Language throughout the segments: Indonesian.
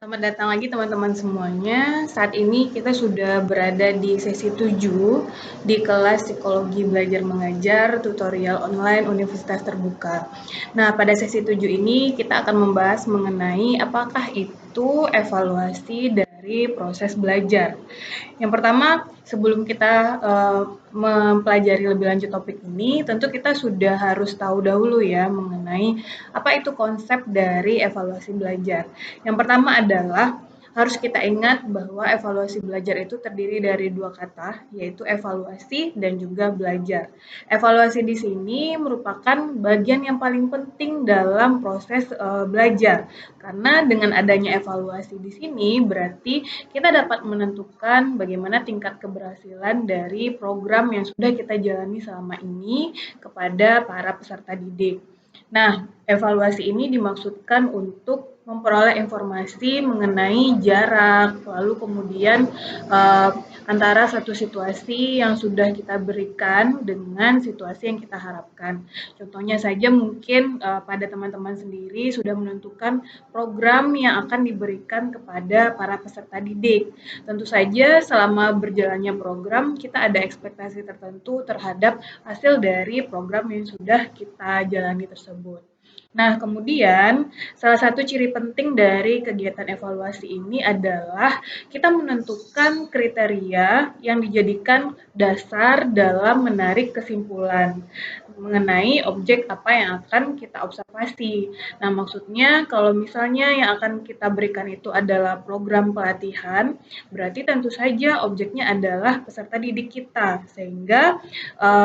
Selamat datang lagi teman-teman semuanya. Saat ini kita sudah berada di sesi 7 di kelas Psikologi Belajar Mengajar tutorial online Universitas Terbuka. Nah, pada sesi 7 ini kita akan membahas mengenai apakah itu evaluasi dari proses belajar. Yang pertama, sebelum kita mempelajari lebih lanjut topik ini, tentu kita sudah harus tahu dahulu ya mengenai apa itu konsep dari evaluasi belajar. Yang pertama adalah harus kita ingat bahwa evaluasi belajar itu terdiri dari dua kata, yaitu evaluasi dan juga belajar. Evaluasi di sini merupakan bagian yang paling penting dalam proses belajar, karena dengan adanya evaluasi di sini berarti kita dapat menentukan bagaimana tingkat keberhasilan dari program yang sudah kita jalani selama ini kepada para peserta didik. Nah, evaluasi ini dimaksudkan untuk memperoleh informasi mengenai jarak, lalu kemudian uh, antara satu situasi yang sudah kita berikan dengan situasi yang kita harapkan. Contohnya saja mungkin pada teman-teman sendiri sudah menentukan program yang akan diberikan kepada para peserta didik. Tentu saja selama berjalannya program kita ada ekspektasi tertentu terhadap hasil dari program yang sudah kita jalani tersebut. Nah, kemudian salah satu ciri penting dari kegiatan evaluasi ini adalah kita menentukan kriteria yang dijadikan dasar dalam menarik kesimpulan mengenai objek apa yang akan kita observasi. Nah, maksudnya kalau misalnya yang akan kita berikan itu adalah program pelatihan, berarti tentu saja objeknya adalah peserta didik kita. Sehingga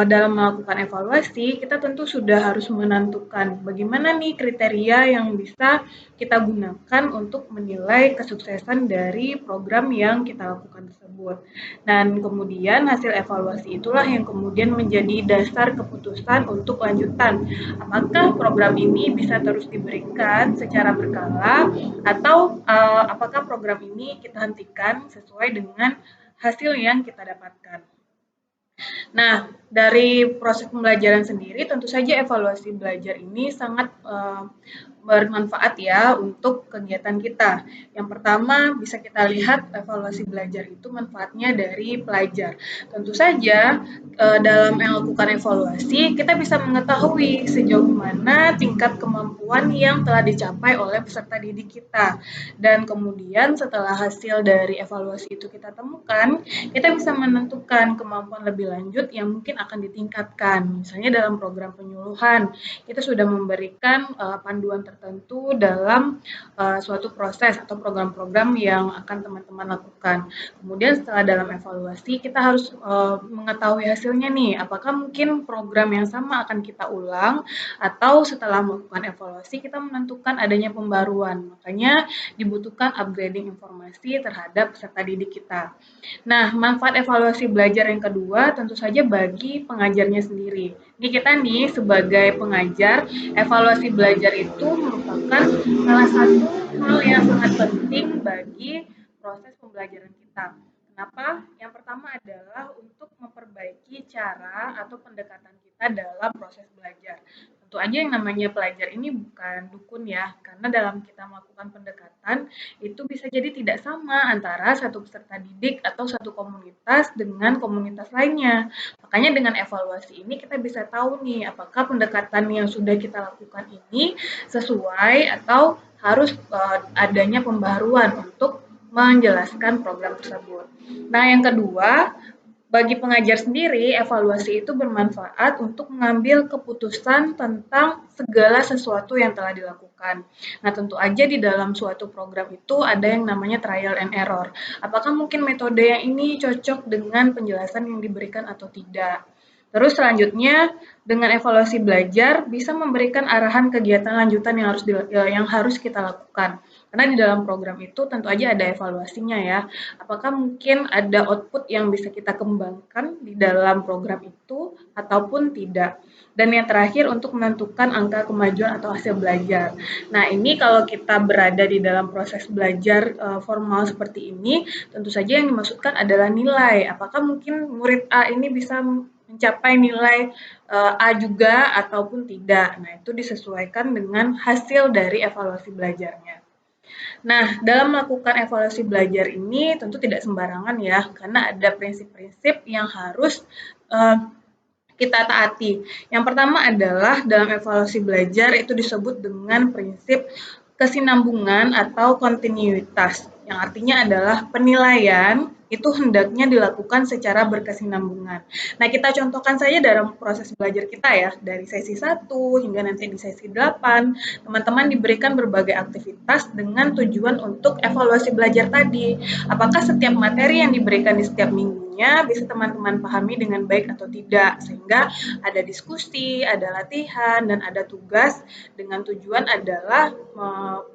dalam melakukan evaluasi, kita tentu sudah harus menentukan bagaimana nih kriteria yang bisa kita gunakan untuk menilai kesuksesan dari program yang kita lakukan tersebut. Dan kemudian hasil evaluasi itulah yang kemudian menjadi dasar keputusan untuk lanjutan. Apakah program ini bisa terus diberikan secara berkala atau apakah program ini kita hentikan sesuai dengan hasil yang kita dapatkan. Nah, dari proses pembelajaran sendiri tentu saja evaluasi belajar ini sangat bermanfaat ya untuk kegiatan kita. Yang pertama bisa kita lihat evaluasi belajar itu manfaatnya dari pelajar. Tentu saja dalam melakukan evaluasi kita bisa mengetahui sejauh mana tingkat kemampuan yang telah dicapai oleh peserta didik kita. Dan kemudian setelah hasil dari evaluasi itu kita temukan, kita bisa menentukan kemampuan lebih lanjut yang mungkin akan ditingkatkan. Misalnya dalam program penyuluhan, kita sudah memberikan panduan tertentu dalam suatu proses atau program-program yang akan teman-teman lakukan. Kemudian setelah dalam evaluasi, kita harus mengetahui hasilnya nih, apakah mungkin program yang sama akan kita ulang atau setelah melakukan evaluasi kita menentukan adanya pembaruan. Makanya dibutuhkan upgrading informasi terhadap peserta didik kita. Nah, manfaat evaluasi belajar yang kedua tentu saja bagi pengajarnya sendiri. Ini kita nih sebagai pengajar, evaluasi belajar itu merupakan salah satu hal yang sangat penting bagi proses pembelajaran kita. Kenapa? Yang pertama adalah untuk memperbaiki cara atau pendekatan kita dalam proses belajar. Tentu aja yang namanya pelajar ini bukan dukun ya, karena dalam kita melakukan pendekatan itu bisa jadi tidak sama antara satu peserta didik atau satu komunitas dengan komunitas lainnya. Makanya dengan evaluasi ini kita bisa tahu nih apakah pendekatan yang sudah kita lakukan ini sesuai atau harus adanya pembaruan untuk menjelaskan program tersebut. Nah, yang kedua, bagi pengajar sendiri, evaluasi itu bermanfaat untuk mengambil keputusan tentang segala sesuatu yang telah dilakukan. Nah, tentu aja di dalam suatu program itu ada yang namanya trial and error. Apakah mungkin metode yang ini cocok dengan penjelasan yang diberikan atau tidak? Terus selanjutnya dengan evaluasi belajar bisa memberikan arahan kegiatan lanjutan yang harus kita lakukan. Karena di dalam program itu tentu aja ada evaluasinya ya. Apakah mungkin ada output yang bisa kita kembangkan di dalam program itu ataupun tidak. Dan yang terakhir untuk menentukan angka kemajuan atau hasil belajar. Nah, ini kalau kita berada di dalam proses belajar formal seperti ini, tentu saja yang dimaksudkan adalah nilai. Apakah mungkin murid A ini bisa mencapai nilai A juga ataupun tidak. Nah, itu disesuaikan dengan hasil dari evaluasi belajarnya. Nah, dalam melakukan evaluasi belajar ini tentu tidak sembarangan ya, karena ada prinsip-prinsip yang harus eh, kita taati. Yang pertama adalah dalam evaluasi belajar itu disebut dengan prinsip kesinambungan atau kontinuitas, yang artinya adalah penilaian itu hendaknya dilakukan secara berkesinambungan. Nah, kita contohkan saja dalam proses belajar kita ya, dari sesi 1 hingga nanti di sesi 8, teman-teman diberikan berbagai aktivitas dengan tujuan untuk evaluasi belajar tadi. Apakah setiap materi yang diberikan di setiap minggunya bisa teman-teman pahami dengan baik atau tidak, sehingga ada diskusi, ada latihan, dan ada tugas dengan tujuan adalah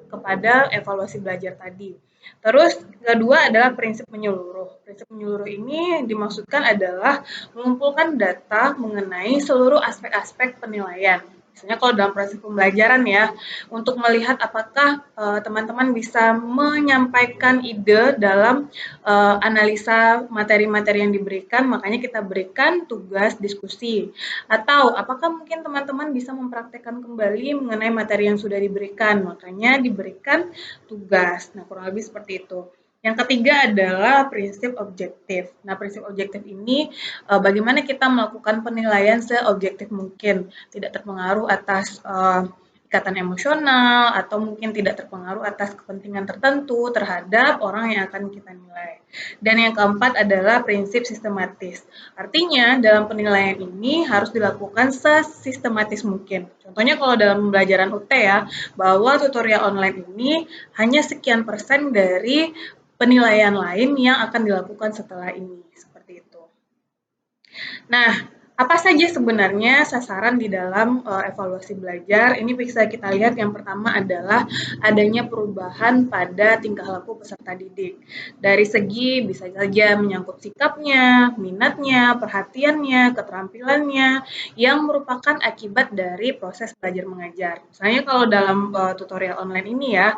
kepada evaluasi belajar tadi. Terus kedua adalah prinsip menyeluruh. Prinsip menyeluruh ini dimaksudkan adalah mengumpulkan data mengenai seluruh aspek-aspek penilaian. Misalnya kalau dalam proses pembelajaran ya, untuk melihat apakah teman-teman bisa menyampaikan ide dalam analisa materi-materi yang diberikan, makanya kita berikan tugas diskusi. Atau apakah mungkin teman-teman bisa mempraktekkan kembali mengenai materi yang sudah diberikan, makanya diberikan tugas. Nah, kurang lebih seperti itu. Yang ketiga adalah prinsip objektif. Nah, prinsip objektif ini bagaimana kita melakukan penilaian seobjektif mungkin, tidak terpengaruh atas ikatan emosional atau mungkin tidak terpengaruh atas kepentingan tertentu terhadap orang yang akan kita nilai. Dan yang keempat adalah prinsip sistematis. Artinya, dalam penilaian ini harus dilakukan sesistematis mungkin. Contohnya kalau dalam pembelajaran UT ya, bahwa tutorial online ini hanya sekian persen dari penilaian lain yang akan dilakukan setelah ini, seperti itu. Nah, apa saja sebenarnya sasaran di dalam evaluasi belajar? Ini bisa kita lihat yang pertama adalah adanya perubahan pada tingkah laku peserta didik. Dari segi bisa saja menyangkut sikapnya, minatnya, perhatiannya, keterampilannya, yang merupakan akibat dari proses belajar mengajar. Misalnya kalau dalam tutorial online ini ya,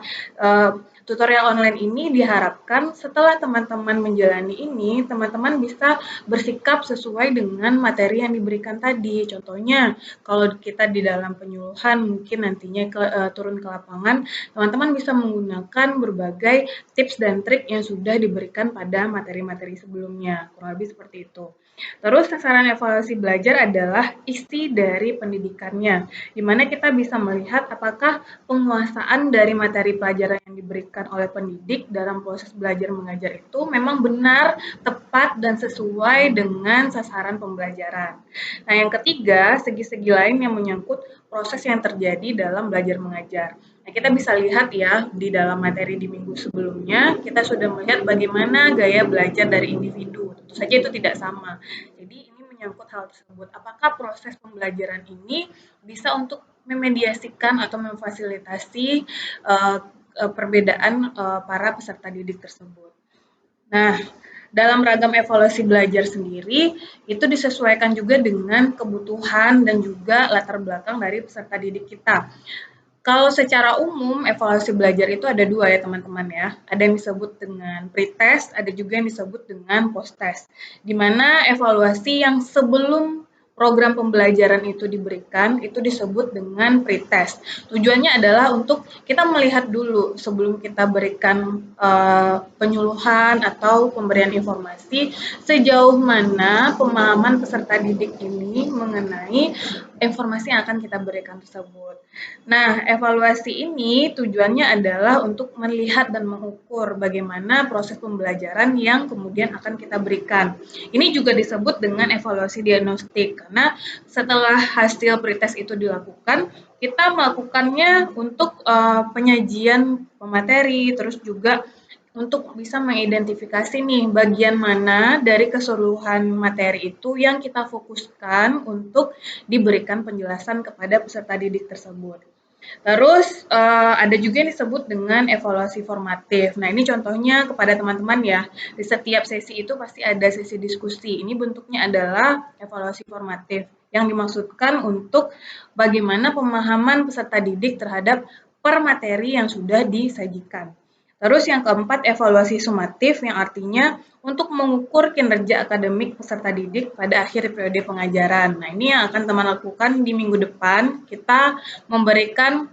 tutorial online ini diharapkan setelah teman-teman menjalani ini, teman-teman bisa bersikap sesuai dengan materi yang diberikan tadi. Contohnya, kalau kita di dalam penyuluhan mungkin nantinya turun ke lapangan, teman-teman bisa menggunakan berbagai tips dan trik yang sudah diberikan pada materi-materi sebelumnya. Kurang lebih seperti itu. Terus sasaran evaluasi belajar adalah isi dari pendidikannya, di mana kita bisa melihat apakah penguasaan dari materi pelajaran yang diberikan oleh pendidik dalam proses belajar mengajar itu memang benar, tepat, dan sesuai dengan sasaran pembelajaran. Nah, yang ketiga, segi-segi lain yang menyangkut proses yang terjadi dalam belajar mengajar. Nah, kita bisa lihat ya di dalam materi di minggu sebelumnya, kita sudah melihat bagaimana gaya belajar dari individu. Tentu saja itu tidak sama. Jadi ini menyangkut hal tersebut. Apakah proses pembelajaran ini bisa untuk memediasikan atau memfasilitasi perbedaan para peserta didik tersebut. Nah, dalam ragam evaluasi belajar sendiri, itu disesuaikan juga dengan kebutuhan dan juga latar belakang dari peserta didik kita. Kalau secara umum, evaluasi belajar itu ada dua ya teman-teman ya. Ada yang disebut dengan pre-test, ada juga yang disebut dengan post-test. Di mana evaluasi yang sebelum program pembelajaran itu diberikan, itu disebut dengan pre-test. Tujuannya adalah untuk kita melihat dulu sebelum kita berikan penyuluhan atau pemberian informasi, sejauh mana pemahaman peserta didik ini mengenai informasi yang akan kita berikan tersebut. Nah, evaluasi ini tujuannya adalah untuk melihat dan mengukur bagaimana proses pembelajaran yang kemudian akan kita berikan. Ini juga disebut dengan evaluasi diagnostik, karena setelah hasil pretest itu dilakukan, kita melakukannya untuk penyajian pemateri, terus juga untuk bisa mengidentifikasi nih bagian mana dari keseluruhan materi itu yang kita fokuskan untuk diberikan penjelasan kepada peserta didik tersebut. Terus ada juga yang disebut dengan evaluasi formatif. Nah, ini contohnya kepada teman-teman ya. Di setiap sesi itu pasti ada sesi diskusi. Ini bentuknya adalah evaluasi formatif yang dimaksudkan untuk bagaimana pemahaman peserta didik terhadap per materi yang sudah disajikan. Terus yang keempat, evaluasi sumatif yang artinya untuk mengukur kinerja akademik peserta didik pada akhir periode pengajaran. Nah, ini yang akan teman lakukan di minggu depan. Kita memberikan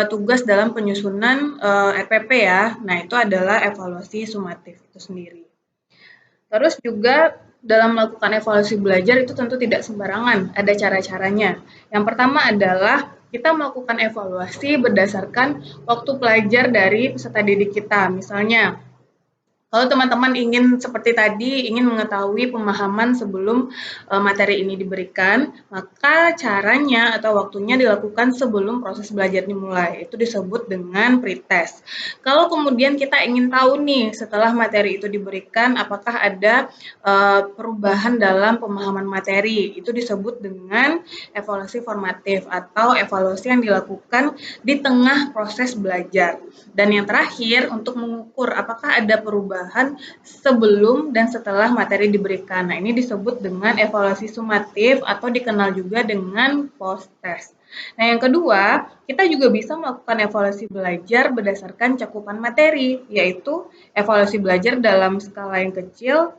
tugas dalam penyusunan RPP ya. Nah, itu adalah evaluasi sumatif itu sendiri. Terus juga dalam melakukan evaluasi belajar itu tentu tidak sembarangan, ada cara-caranya. Yang pertama adalah kita melakukan evaluasi berdasarkan waktu pelajar dari peserta didik kita. Misalnya, kalau teman-teman ingin seperti tadi, ingin mengetahui pemahaman sebelum materi ini diberikan, maka caranya atau waktunya dilakukan sebelum proses belajar dimulai. Itu disebut dengan pretest. Kalau kemudian kita ingin tahu nih setelah materi itu diberikan, apakah ada perubahan dalam pemahaman materi, itu disebut dengan evaluasi formatif atau evaluasi yang dilakukan di tengah proses belajar. Dan yang terakhir, untuk mengukur apakah ada perubahan sebelum dan setelah materi diberikan. Nah, ini disebut dengan evaluasi sumatif atau dikenal juga dengan post-test. Nah, yang kedua, kita juga bisa melakukan evaluasi belajar berdasarkan cakupan materi, yaitu evaluasi belajar dalam skala yang kecil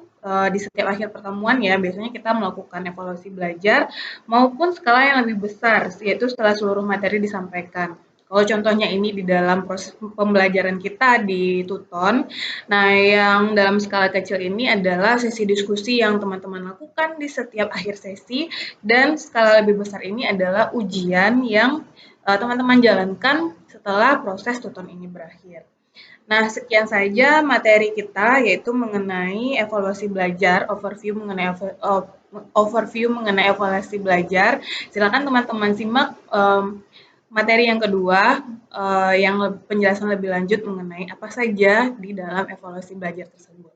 di setiap akhir pertemuan ya. Biasanya kita melakukan evaluasi belajar maupun skala yang lebih besar, yaitu setelah seluruh materi disampaikan. Kalau contohnya ini di dalam proses pembelajaran kita di Tuton, nah yang dalam skala kecil ini adalah sesi diskusi yang teman-teman lakukan di setiap akhir sesi, dan skala lebih besar ini adalah ujian yang teman-teman jalankan setelah proses Tuton ini berakhir. Nah, sekian saja materi kita, yaitu mengenai evaluasi belajar, overview mengenai evaluasi belajar. Silakan teman-teman simak materi yang kedua, yang penjelasan lebih lanjut mengenai apa saja di dalam evaluasi belajar tersebut.